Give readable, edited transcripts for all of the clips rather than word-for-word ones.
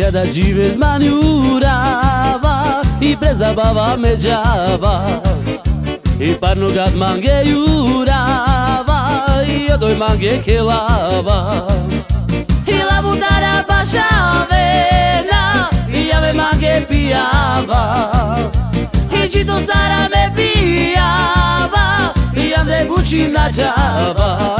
Iada de vez maniurava e prezava, mediava, e para no gato mangueiurava e eu doi mangue que lava. E lá botar a baixa vena e a me mangue piava, e de doçara me piava e andei butina java.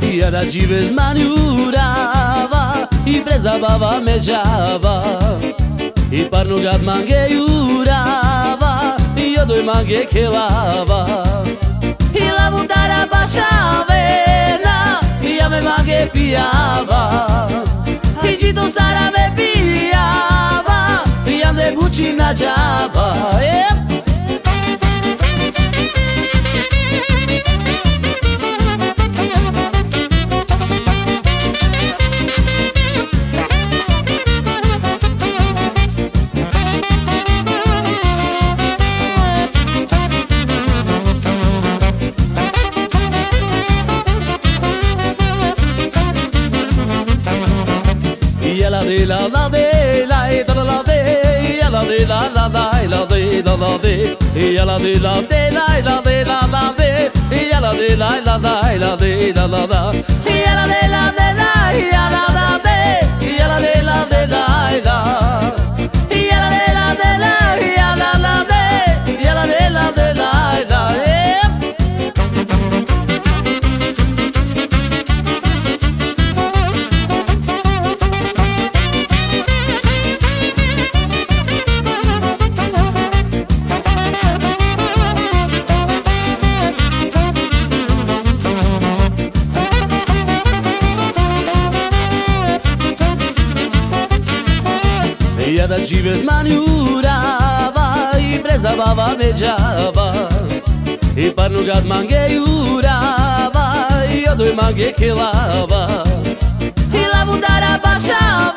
Iada de vez maniurava e prezava, mediava, e para no gato mangueiurava e eu doi mangue que lava. E lá botar a baixa vena e a me mangue piava, e de doçara me piava e andei butina java. La de la la de la de la de la de la la la la de la la de la de la de la la de la la de la de la la la la de la la la la de la de la de la la de la de la de la la de la de la la. Iada de vez maniurava e prezava, mediava, e para no gato mangueiurava e eu doi mangue que lava. E lá botar a baixa